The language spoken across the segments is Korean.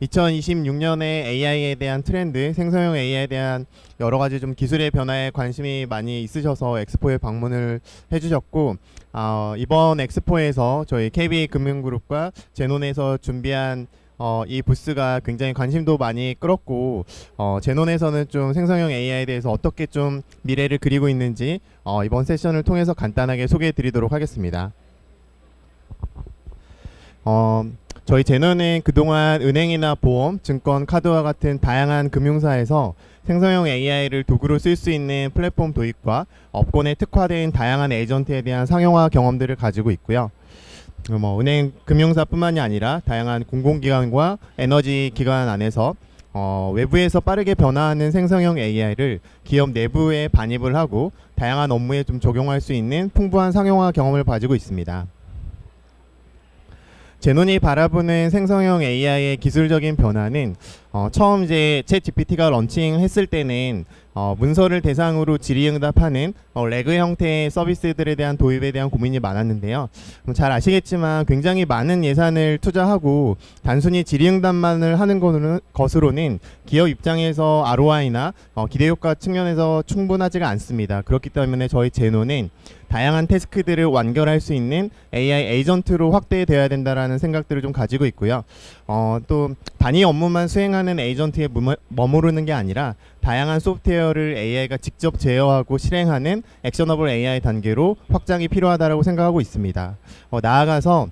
2026년에 AI에 대한 트렌드, 생성형 AI에 대한 여러 가지 좀 기술의 변화에 관심이 많이 있으셔서 엑스포에 방문을 해주셨고, 이번 엑스포에서 저희 KB금융그룹과 제논에서 준비한 이 부스가 굉장히 관심도 많이 끌었고, 제논에서는 좀 생성형 AI에 대해서 어떻게 좀 미래를 그리고 있는지 이번 세션을 통해서 간단하게 소개해 드리도록 하겠습니다. 저희 제논은 그동안 은행이나 보험, 증권, 카드와 같은 다양한 금융사에서 생성형 AI를 도구로 쓸 수 있는 플랫폼 도입과 업권에 특화된 다양한 에이전트에 대한 상용화 경험들을 가지고 있고요. 은행, 금융사뿐만이 아니라 다양한 공공기관과 에너지 기관 안에서 외부에서 빠르게 변화하는 생성형 AI를 기업 내부에 반입을 하고 다양한 업무에 좀 적용할 수 있는 풍부한 상용화 경험을 가지고 있습니다. 제논이 바라보는 생성형 AI의 기술적인 변화는 처음 이제 챗 GPT가 런칭했을 때는 문서를 대상으로 질의응답하는 레그 형태의 서비스들에 대한 도입에 대한 고민이 많았는데요. 잘 아시겠지만 굉장히 많은 예산을 투자하고 단순히 질의응답만을 하는 것으로는 기업 입장에서 ROI나 기대효과 측면에서 충분하지가 않습니다. 그렇기 때문에 저희 제논은 다양한 태스크들을 완결할 수 있는 AI 에이전트로 확대되어야 된다라는 생각들을 좀 가지고 있고요. 또 단위 업무만 수행하는 에이전트에 머무르는 게 아니라 다양한 소프트웨어를 AI가 직접 제어하고 실행하는 액셔너블 AI 단계로 확장이 필요하다고 생각하고 있습니다. 나아가서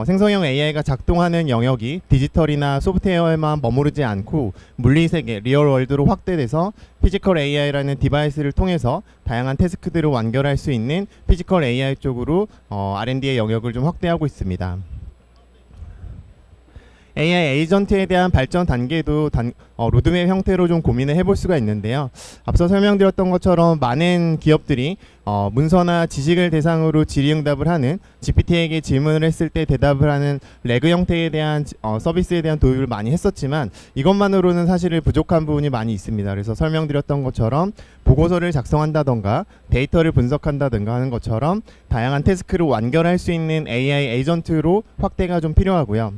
생성형 AI가 작동하는 영역이 디지털이나 소프트웨어에만 머무르지 않고 물리세계, 리얼월드로 확대돼서 피지컬 AI라는 디바이스를 통해서 다양한 태스크들을 완결할 수 있는 피지컬 AI 쪽으로 R&D의 영역을 좀 확대하고 있습니다. AI 에이전트에 대한 발전 단계도 로드맵 형태로 좀 고민을 해볼 수가 있는데요. 앞서 설명드렸던 것처럼 많은 기업들이 문서나 지식을 대상으로 질의응답을 하는 GPT에게 질문을 했을 때 대답을 하는 레그 형태에 대한 서비스에 대한 도입을 많이 했었지만 이것만으로는 사실 부족한 부분이 많이 있습니다. 그래서 설명드렸던 것처럼 보고서를 작성한다던가 데이터를 분석한다던가 하는 것처럼 다양한 태스크를 완결할 수 있는 AI 에이전트로 확대가 좀 필요하고요.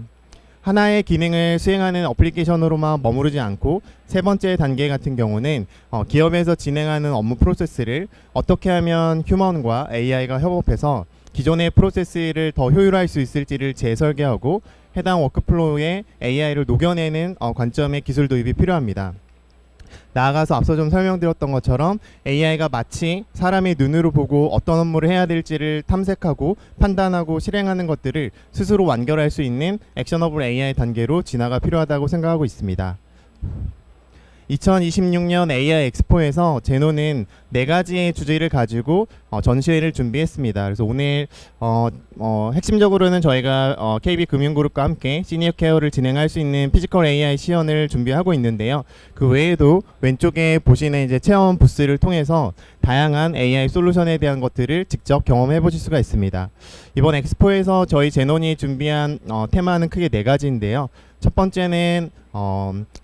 하나의 기능을 수행하는 어플리케이션으로만 머무르지 않고 세 번째 단계 같은 경우는 기업에서 진행하는 업무 프로세스를 어떻게 하면 휴먼과 AI가 협업해서 기존의 프로세스를 더 효율화할 수 있을지를 재설계하고 해당 워크플로우에 AI를 녹여내는 관점의 기술 도입이 필요합니다. 나아가서 앞서 좀 설명드렸던 것처럼 AI가 마치 사람의 눈으로 보고 어떤 업무를 해야 될지를 탐색하고 판단하고 실행하는 것들을 스스로 완결할 수 있는 액셔너블 AI 단계로 진화가 필요하다고 생각하고 있습니다. 2026년 AI 엑스포에서 제논은 4가지의 주제를 가지고 전시회를 준비했습니다. 그래서 오늘 핵심적으로는 저희가 KB금융그룹과 함께 시니어 케어를 진행할 수 있는 피지컬 AI 시연을 준비하고 있는데요. 그 외에도 왼쪽에 보시는 이제 체험 부스를 통해서 다양한 AI 솔루션에 대한 것들을 직접 경험해 보실 수가 있습니다. 이번 엑스포에서 저희 제논이 준비한 테마는 크게 4가지인데요. 첫 번째는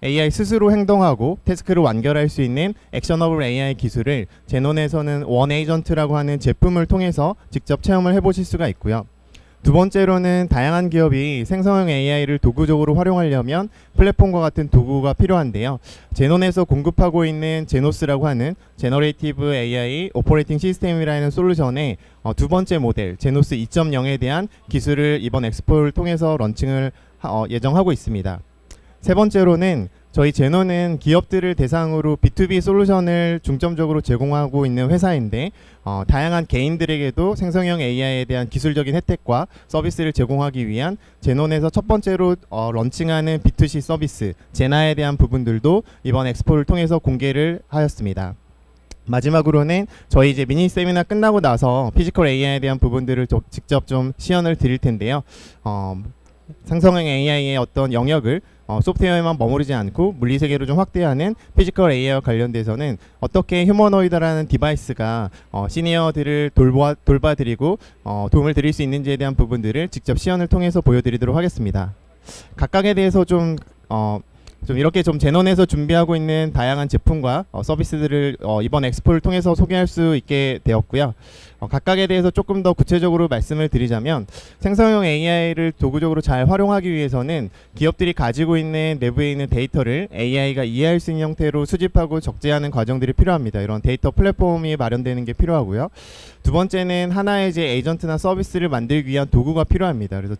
AI 스스로 행동하고 태스크를 완결할 수 있는 액셔너블 AI 기술을 제논에서는 원 에이전트라고 하는 제품을 통해서 직접 체험을 해보실 수가 있고요. 두 번째로는 다양한 기업이 생성형 AI를 도구적으로 활용하려면 플랫폼과 같은 도구가 필요한데요. 제논에서 공급하고 있는 제노스라고 하는 제너레이티브 AI 오퍼레이팅 시스템이라는 솔루션의 두 번째 모델 제노스 2.0에 대한 기술을 이번 엑스포를 통해서 런칭을 예정하고 있습니다. 세 번째로는 저희 제논은 기업들을 대상으로 B2B 솔루션을 중점적으로 제공하고 있는 회사인데 다양한 개인들에게도 생성형 AI에 대한 기술적인 혜택과 서비스를 제공하기 위한 제논에서 첫 번째로 런칭하는 B2C 서비스 제나에 대한 부분들도 이번 엑스포를 통해서 공개를 하였습니다. 마지막으로는 저희 이제 미니 세미나 끝나고 나서 피지컬 AI에 대한 부분들을 직접 좀 시연을 드릴 텐데요. 생성형 AI의 어떤 영역을 소프트웨어에만 머무르지 않고 물리세계로 좀 확대하는 피지컬 AI와 관련돼서는 어떻게 휴머노이드라는 디바이스가 시니어들을 돌봐드리고 도움을 드릴 수 있는지에 대한 부분들을 직접 시연을 통해서 보여드리도록 하겠습니다. 각각에 대해서 좀 이렇게 좀 제논에서 준비하고 있는 다양한 제품과 서비스들을 이번 엑스포를 통해서 소개할 수 있게 되었고요. 각각에 대해서 조금 더 구체적으로 말씀을 드리자면 생성형 AI를 도구적으로 잘 활용하기 위해서는 기업들이 가지고 있는 내부에 있는 데이터를 AI가 이해할 수 있는 형태로 수집하고 적재하는 과정들이 필요합니다. 이런 데이터 플랫폼이 마련되는 게 필요하고요. 두 번째는 하나의 이제 에이전트나 서비스를 만들기 위한 도구가 필요합니다. 그래서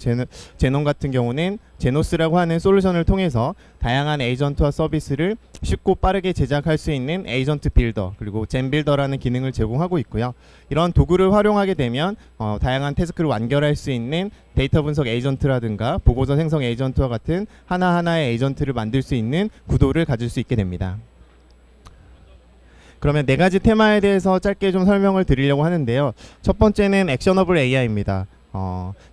제논 같은 경우는 제노스라고 하는 솔루션을 통해서 다양한 에이전트와 서비스를 쉽고 빠르게 제작할 수 있는 에이전트 빌더 그리고 젠 빌더라는 기능을 제공하고 있고요. 이런 도구를 활용하게 되면 다양한 태스크를 완결할 수 있는 데이터 분석 에이전트라든가 보고서 생성 에이전트와 같은 하나하나의 에이전트를 만들 수 있는 구도를 가질 수 있게 됩니다. 그러면 네 가지 테마에 대해서 짧게 좀 설명을 드리려고 하는데요. 첫 번째는 액셔너블 AI입니다.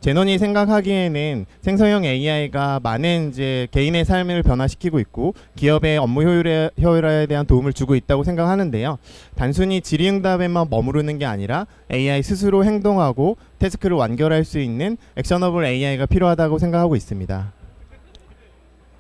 제논이 생각하기에는 생성형 AI가 많은 이제 개인의 삶을 변화시키고 있고 기업의 업무 효율화에 대한 도움을 주고 있다고 생각하는데요. 단순히 질의응답에만 머무르는 게 아니라 AI 스스로 행동하고 태스크를 완결할 수 있는 액셔너블 AI가 필요하다고 생각하고 있습니다.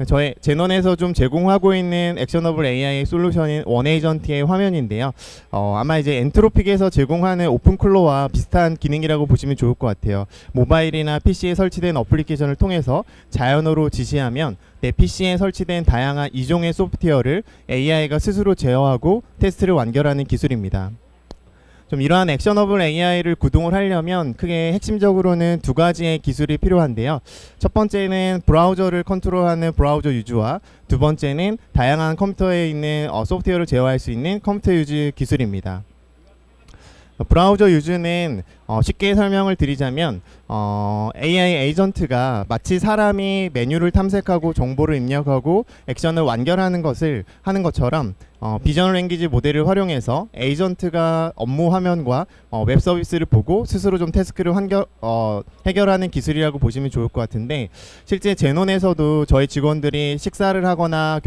저의 제논에서 좀 제공하고 있는 액셔너블 AI 솔루션인 원에이전트의 화면인데요. 아마 이제 엔트로픽에서 제공하는 오픈클로와 비슷한 기능이라고 보시면 좋을 것 같아요. 모바일이나 PC에 설치된 어플리케이션을 통해서 자연어로 지시하면 내 PC에 설치된 다양한 이종의 소프트웨어를 AI가 스스로 제어하고 테스트를 완결하는 기술입니다. 좀 이러한 액셔너블 AI를 구동을 하려면 크게 핵심적으로는 두 가지의 기술이 필요한데요. 첫 번째는 브라우저를 컨트롤하는 브라우저 유즈와 두 번째는 다양한 컴퓨터에 있는 소프트웨어를 제어할 수 있는 컴퓨터 유즈 기술입니다. 브라우저 유즈는 쉽게 설명을 드리자면 AI 에이전트가 마치 사람이 메뉴를 탐색하고 정보를 입력하고 액션을 완결하는 것을 하는 것처럼 비전 랭귀지 모델을 활용해서 에이전트가 업무 화면과 웹 서비스를 보고 스스로 좀 태스크를 해결하는 기술이라고 보시면 좋을 것 같은데, 실제 제논에서도 저희 직원들이 식사를 하거나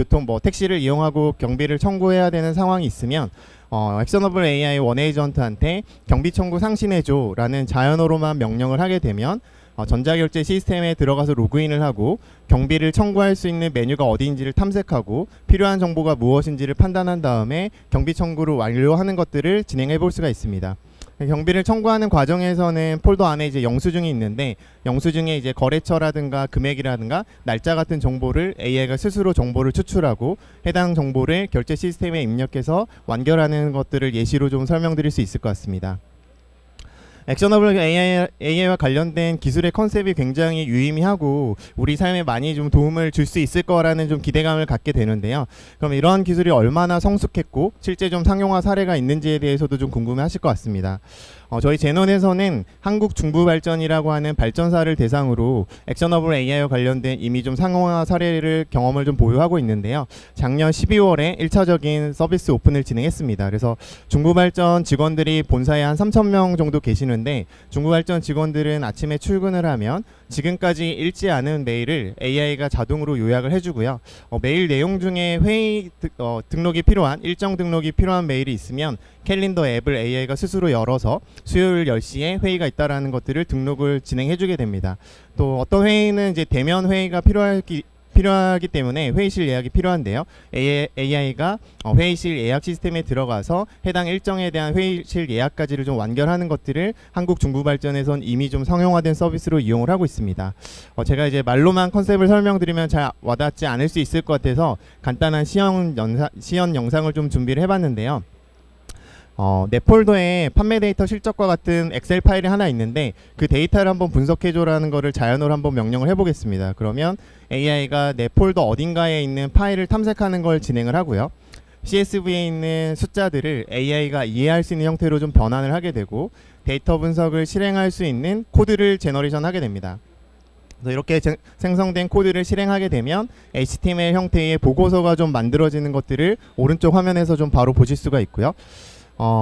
택시를 이용하고 경비를 청구해야 되는 상황이 있으면 액셔너블 AI 원에이전트한테 경비 청구 상신해줘 라는 자연어로만 명령을 하게 되면 전자결제 시스템에 들어가서 로그인을 하고 경비를 청구할 수 있는 메뉴가 어디인지를 탐색하고 필요한 정보가 무엇인지를 판단한 다음에 경비 청구를 완료하는 것들을 진행해 볼 수가 있습니다. 경비를 청구하는 과정에서는 폴더 안에 이제 영수증이 있는데, 영수증에 이제 거래처라든가 금액이라든가 날짜 같은 정보를 AI가 스스로 정보를 추출하고 해당 정보를 결제 시스템에 입력해서 완결하는 것들을 예시로 좀 설명드릴 수 있을 것 같습니다. 액셔너블 AI와 관련된 기술의 컨셉이 굉장히 유의미하고 우리 삶에 많이 좀 도움을 줄 수 있을 거라는 좀 기대감을 갖게 되는데요. 그럼 이러한 기술이 얼마나 성숙했고 실제 좀 상용화 사례가 있는지에 대해서도 좀 궁금해하실 것 같습니다. 저희 제논에서는 한국중부발전이라고 하는 발전사를 대상으로 액셔너블 AI와 관련된 이미 좀 상용화 사례를 경험을 좀 보유하고 있는데요. 작년 12월에 1차적인 서비스 오픈을 진행했습니다. 그래서 중부발전 직원들이 본사에 한 3,000명 정도 계시는데, 중부발전 직원들은 아침에 출근을 하면 지금까지 읽지 않은 메일을 AI가 자동으로 요약을 해주고요. 메일 내용 중에 회의 등록이 필요한 일정 등록이 필요한 메일이 있으면 캘린더 앱을 AI가 스스로 열어서 수요일 10시에 회의가 있다라는 것들을 등록을 진행해주게 됩니다. 또 어떤 회의는 이제 대면 회의가 필요하기 때문에 회의실 예약이 필요한데요. AI가 회의실 예약 시스템에 들어가서 해당 일정에 대한 회의실 예약까지를 좀 완결하는 것들을 한국중부발전에선 이미 좀 상용화된 서비스로 이용을 하고 있습니다. 제가 이제 말로만 컨셉을 설명드리면 잘 와닿지 않을 수 있을 것 같아서 간단한 시연 영상을 좀 준비를 해봤는데요. 내 폴더에 판매 데이터 실적과 같은 엑셀 파일이 하나 있는데 그 데이터를 한번 분석해줘라는 거를 자연어로 한번 명령을 해보겠습니다. 그러면 AI가 내 폴더 어딘가에 있는 파일을 탐색하는 걸 진행을 하고요. CSV에 있는 숫자들을 AI가 이해할 수 있는 형태로 좀 변환을 하게 되고 데이터 분석을 실행할 수 있는 코드를 제너레이션 하게 됩니다. 그래서 이렇게 생성된 코드를 실행하게 되면 HTML 형태의 보고서가 좀 만들어지는 것들을 오른쪽 화면에서 좀 바로 보실 수가 있고요.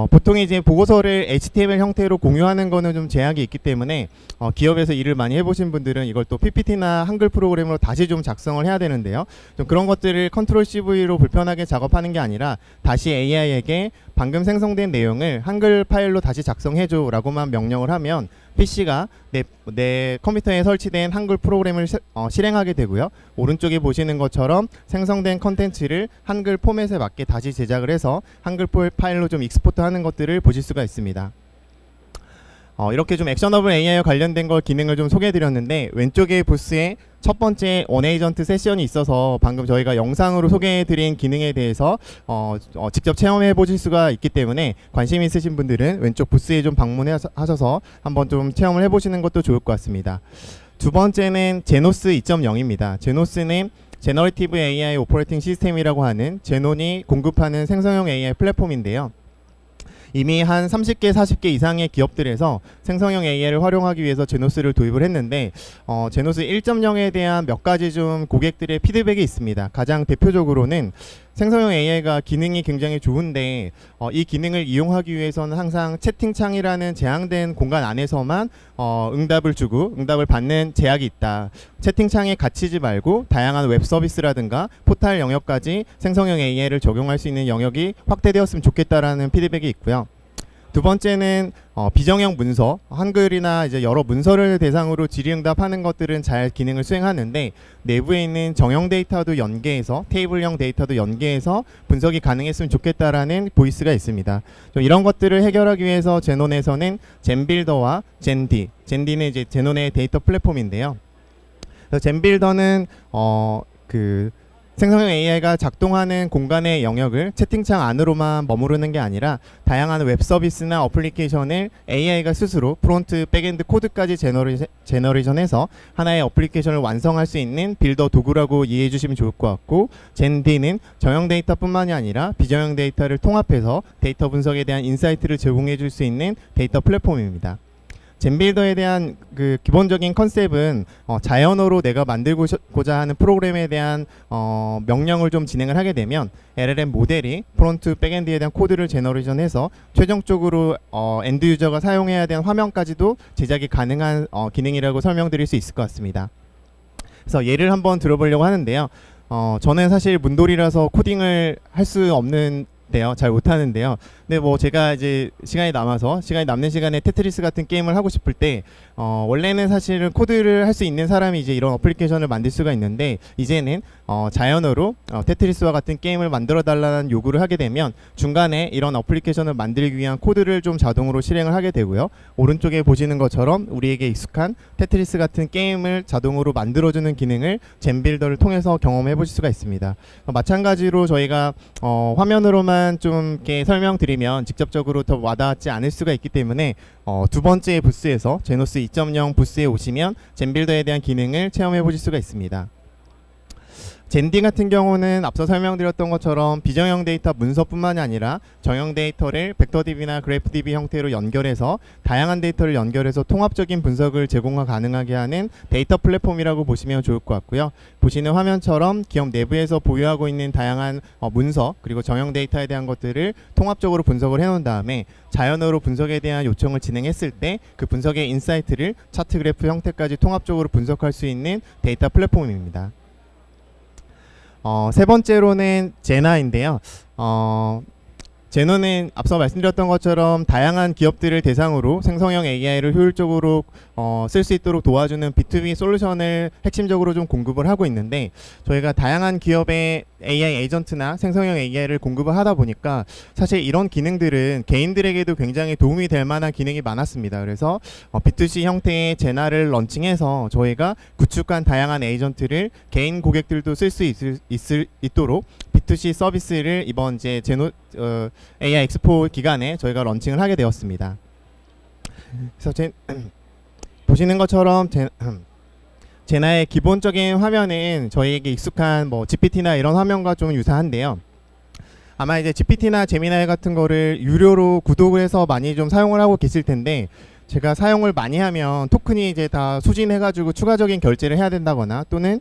보통 이제 보고서를 HTML 형태로 공유하는 거는 좀 제약이 있기 때문에 기업에서 일을 많이 해보신 분들은 이걸 또 PPT나 한글 프로그램으로 다시 좀 작성을 해야 되는데요. 좀 그런 것들을 컨트롤 CV로 불편하게 작업하는 게 아니라 다시 AI에게 방금 생성된 내용을 한글 파일로 다시 작성해줘 라고만 명령을 하면 PC가 내 컴퓨터에 설치된 한글 프로그램을 실행하게 되고요. 오른쪽에 보시는 것처럼 생성된 컨텐츠를 한글 포맷에 맞게 다시 제작을 해서 한글 파일로 좀 익스포트 하는 것들을 보실 수가 있습니다. 이렇게 좀 액셔너블 AI와 관련된 걸 기능을 좀 소개해드렸는데 왼쪽에 부스에 첫 번째 원에이전트 세션이 있어서 방금 저희가 영상으로 소개해드린 기능에 대해서 직접 체험해 보실 수가 있기 때문에 관심 있으신 분들은 왼쪽 부스에 좀 방문하셔서 한번 좀 체험을 해보시는 것도 좋을 것 같습니다. 두 번째는 제노스 2.0입니다. 제노스는 제너레이티브 AI 오퍼레이팅 시스템이라고 하는 제논이 공급하는 생성형 AI 플랫폼인데요. 이미 한 30개, 40개 이상의 기업들에서 생성형 AI를 활용하기 위해서 제노스를 도입을 했는데 제노스 1.0에 대한 몇 가지 좀 고객들의 피드백이 있습니다. 가장 대표적으로는 생성형 AI가 기능이 굉장히 좋은데 이 기능을 이용하기 위해서는 항상 채팅창이라는 제한된 공간 안에서만 응답을 주고 응답을 받는 제약이 있다. 채팅창에 갇히지 말고 다양한 웹 서비스라든가 포탈 영역까지 생성형 AI를 적용할 수 있는 영역이 확대되었으면 좋겠다라는 피드백이 있고요. 두 번째는 비정형 문서, 한글이나 이제 여러 문서를 대상으로 질의응답하는 것들은 잘 기능을 수행하는데 내부에 있는 정형 데이터도 연계해서 테이블형 데이터도 연계해서 분석이 가능했으면 좋겠다라는 보이스가 있습니다. 좀 이런 것들을 해결하기 위해서 제논에서는 젠빌더와 젠디는 이제 제논의 데이터 플랫폼인데요. 그래서 젠빌더는 생성형 AI가 작동하는 공간의 영역을 채팅창 안으로만 머무르는 게 아니라 다양한 웹 서비스나 어플리케이션을 AI가 스스로 프론트, 백엔드 코드까지 제너레이션해서 하나의 어플리케이션을 완성할 수 있는 빌더 도구라고 이해해 주시면 좋을 것 같고, 젠디는 정형 데이터뿐만이 아니라 비정형 데이터를 통합해서 데이터 분석에 대한 인사이트를 제공해 줄 수 있는 데이터 플랫폼입니다. 젠빌더에 대한 그 기본적인 컨셉은 자연어로 내가 만들고자 하는 프로그램에 대한 명령을 좀 진행을 하게 되면 LLM 모델이 프론트 백엔드에 대한 코드를 제너레이션해서 최종적으로 엔드 유저가 사용해야 되는 화면까지도 제작이 가능한 기능이라고 설명드릴 수 있을 것 같습니다. 그래서 예를 한번 들어보려고 하는데요. 저는 사실 문돌이라서 코딩을 할 수 없는 잘 못하는데요. 근데 뭐 제가 이제 시간이 남는 시간에 테트리스 같은 게임을 하고 싶을 때 원래는 사실은 코드를 할 수 있는 사람이 이제 이런 어플리케이션을 만들 수가 있는데 이제는 자연어로 테트리스와 같은 게임을 만들어 달라는 요구를 하게 되면 중간에 이런 어플리케이션을 만들기 위한 코드를 좀 자동으로 실행을 하게 되고요. 오른쪽에 보시는 것처럼 우리에게 익숙한 테트리스 같은 게임을 자동으로 만들어주는 기능을 젠빌더를 통해서 경험해 보실 수가 있습니다. 마찬가지로 저희가 화면으로만 좀 이렇게 설명드리면 직접적으로 더 와닿지 않을 수가 있기 때문에 두 번째 부스에서 제노스 2.0 부스에 오시면 젠빌더에 대한 기능을 체험해 보실 수가 있습니다. 젠디 같은 경우는 앞서 설명드렸던 것처럼 비정형 데이터 문서뿐만이 아니라 정형 데이터를 벡터DB나 그래프DB 형태로 연결해서 다양한 데이터를 연결해서 통합적인 분석을 제공하 가능하게 하는 데이터 플랫폼이라고 보시면 좋을 것 같고요. 보시는 화면처럼 기업 내부에서 보유하고 있는 다양한 문서 그리고 정형 데이터에 대한 것들을 통합적으로 분석을 해놓은 다음에 자연어로 분석에 대한 요청을 진행했을 때 그 분석의 인사이트를 차트 그래프 형태까지 통합적으로 분석할 수 있는 데이터 플랫폼입니다. 세 번째로는 제나인데요. 제너는 앞서 말씀드렸던 것처럼 다양한 기업들을 대상으로 생성형 AI를 효율적으로 쓸 수 있도록 도와주는 B2B 솔루션을 핵심적으로 좀 공급을 하고 있는데 저희가 다양한 기업의 AI 에이전트나 생성형 AI를 공급을 하다 보니까 사실 이런 기능들은 개인들에게도 굉장히 도움이 될 만한 기능이 많았습니다. 그래서 B2C 형태의 제나를 런칭해서 저희가 구축한 다양한 에이전트를 개인 고객들도 쓸 수 있도록 B2C 서비스를 이번 이제 AI 엑스포 기간에 저희가 런칭을 하게 되었습니다. 그래서 보시는 것처럼 제나의 기본적인 화면은 저희에게 익숙한 뭐 GPT나 이런 화면과 좀 유사한데요. 아마 이제 GPT나 제미나이 같은 거를 유료로 구독을 해서 많이 좀 사용을 하고 계실 텐데 제가 사용을 많이 하면 토큰이 이제 다 소진해가지고 추가적인 결제를 해야 된다거나 또는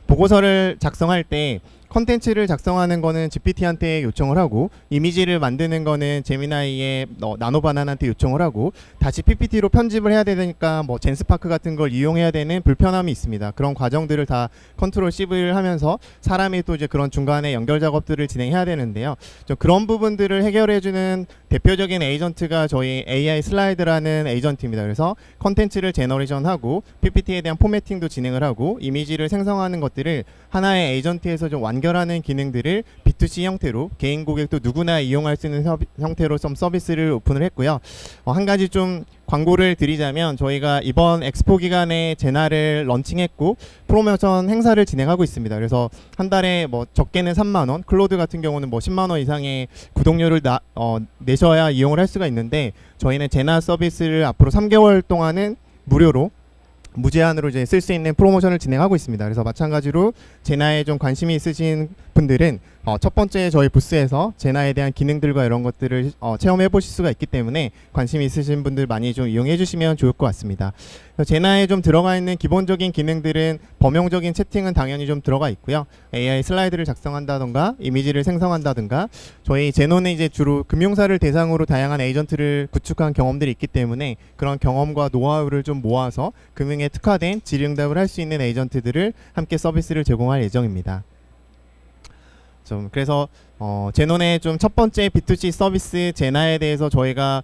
보고서를 작성할 때 컨텐츠를 작성하는 거는 GPT한테 요청을 하고 이미지를 만드는 거는 제미나이의 나노바나나한테 요청을 하고 다시 PPT로 편집을 해야 되니까 뭐 젠스파크 같은 걸 이용해야 되는 불편함이 있습니다. 그런 과정들을 다 컨트롤 C를 하면서 사람이 또 이제 그런 중간에 연결 작업들을 진행해야 되는데요. 좀 그런 부분들을 해결해주는 대표적인 에이전트가 저희 AI 슬라이드라는 에이전트입니다. 그래서 컨텐츠를 제너레이션하고 PPT에 대한 포매팅도 진행을 하고 이미지를 생성하는 것들을 하나의 에이전트에서 좀 완결하는 기능들을 B2C 형태로 개인 고객도 누구나 이용할 수 있는 형태로 좀 서비스를 오픈을 했고요. 한 가지 좀 광고를 드리자면 저희가 이번 엑스포 기간에 제나를 런칭했고 프로모션 행사를 진행하고 있습니다. 그래서 한 달에 뭐 적게는 3만 원, 클로드 같은 경우는 뭐 10만 원 이상의 구독료를 내셔야 이용을 할 수가 있는데 저희는 제나 서비스를 앞으로 3개월 동안은 무료로 무제한으로 이제 쓸 수 있는 프로모션을 진행하고 있습니다. 그래서 마찬가지로 제나에 좀 관심이 있으신 분들은 첫 번째 저희 부스에서 제나에 대한 기능들과 이런 것들을 체험해 보실 수가 있기 때문에 관심이 있으신 분들 많이 좀 이용해 주시면 좋을 것 같습니다. 제나에 좀 들어가 있는 기본적인 기능들은 범용적인 채팅은 당연히 좀 들어가 있고요. AI 슬라이드를 작성한다던가 이미지를 생성한다던가 저희 제노는 이제 주로 금융사를 대상으로 다양한 에이전트를 구축한 경험들이 있기 때문에 그런 경험과 노하우를 좀 모아서 금융에 특화된 질의응답을 할 수 있는 에이전트들을 함께 서비스를 제공할 예정입니다. 그래서 제논의 좀 첫 번째 B2C 서비스 제나에 대해서 저희가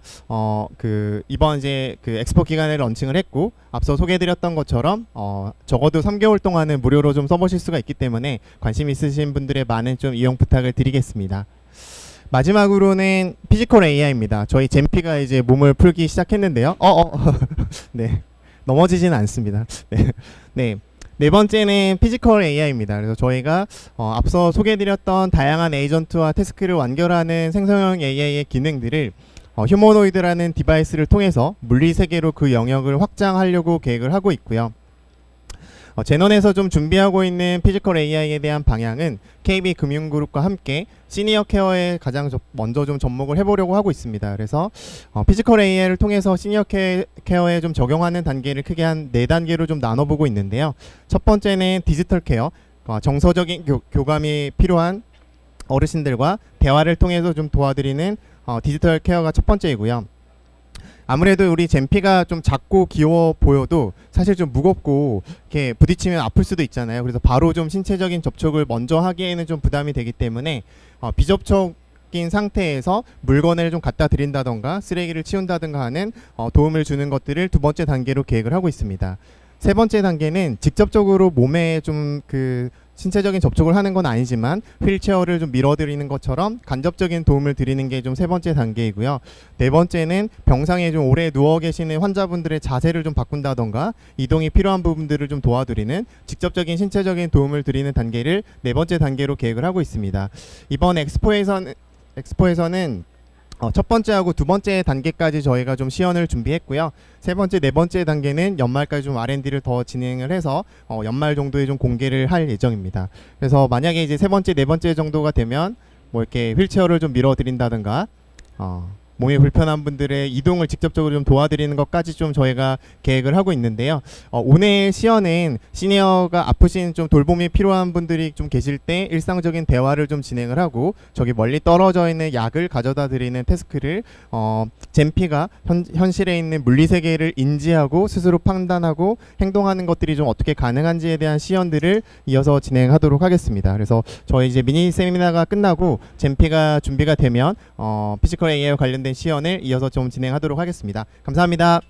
이번 이제 그 엑스포 기간에 런칭을 했고 앞서 소개해드렸던 것처럼 적어도 3개월 동안은 무료로 좀 써보실 수가 있기 때문에 관심 있으신 분들의 많은 좀 이용 부탁을 드리겠습니다. 마지막으로는 피지컬 AI입니다. 저희 젠피가 이제 몸을 풀기 시작했는데요. 네, 넘어지지는 않습니다. 네. 네. 네 번째는 피지컬 AI입니다. 그래서 저희가 앞서 소개해드렸던 다양한 에이전트와 태스크를 완결하는 생성형 AI의 기능들을 휴머노이드라는 디바이스를 통해서 물리 세계로 그 영역을 확장하려고 계획을 하고 있고요. 제논에서 좀 준비하고 있는 피지컬 AI에 대한 방향은 KB금융그룹과 함께 시니어 케어에 가장 먼저 좀 접목을 해보려고 하고 있습니다. 그래서 피지컬 AI를 통해서 시니어 케어에 좀 적용하는 단계를 크게 한 4단계로 좀 나눠보고 있는데요. 첫 번째는 디지털 케어, 정서적인 교감이 필요한 어르신들과 대화를 통해서 좀 도와드리는 디지털 케어가 첫 번째이고요. 아무래도 우리 젠피가 좀 작고 귀여워 보여도 사실 좀 무겁고 이렇게 부딪히면 아플 수도 있잖아요. 그래서 바로 좀 신체적인 접촉을 먼저 하기에는 좀 부담이 되기 때문에 비접촉인 상태에서 물건을 좀 갖다 드린다던가 쓰레기를 치운다던가 하는 도움을 주는 것들을 두 번째 단계로 계획을 하고 있습니다. 세 번째 단계는 직접적으로 몸에 좀 신체적인 접촉을 하는 건 아니지만 휠체어를 좀 밀어드리는 것처럼 간접적인 도움을 드리는 게 좀 세 번째 단계이고요. 네 번째는 병상에 좀 오래 누워 계시는 환자분들의 자세를 좀 바꾼다던가 이동이 필요한 부분들을 좀 도와드리는 직접적인 신체적인 도움을 드리는 단계를 네 번째 단계로 계획을 하고 있습니다. 이번 엑스포에서는 첫 번째하고 두 번째 단계까지 저희가 좀 시연을 준비했고요. 세 번째, 네 번째 단계는 연말까지 좀 R&D를 더 진행을 해서 연말 정도에 좀 공개를 할 예정입니다. 그래서 만약에 이제 세 번째, 네 번째 정도가 되면 뭐 이렇게 휠체어를 좀 밀어드린다든가 몸이 불편한 분들의 이동을 직접적으로 좀 도와드리는 것까지 좀 저희가 계획을 하고 있는데요. 오늘 시연은 시니어가 아프신 좀 돌봄이 필요한 분들이 좀 계실 때 일상적인 대화를 좀 진행을 하고 저기 멀리 떨어져 있는 약을 가져다 드리는 태스크를 젠피가 현실에 있는 물리 세계를 인지하고 스스로 판단하고 행동하는 것들이 좀 어떻게 가능한지에 대한 시연들을 이어서 진행하도록 하겠습니다. 그래서 저희 이제 미니 세미나가 끝나고 젠피가 준비가 되면 피지컬 AI와 관련된 시연을 이어서 좀 진행하도록 하겠습니다. 감사합니다.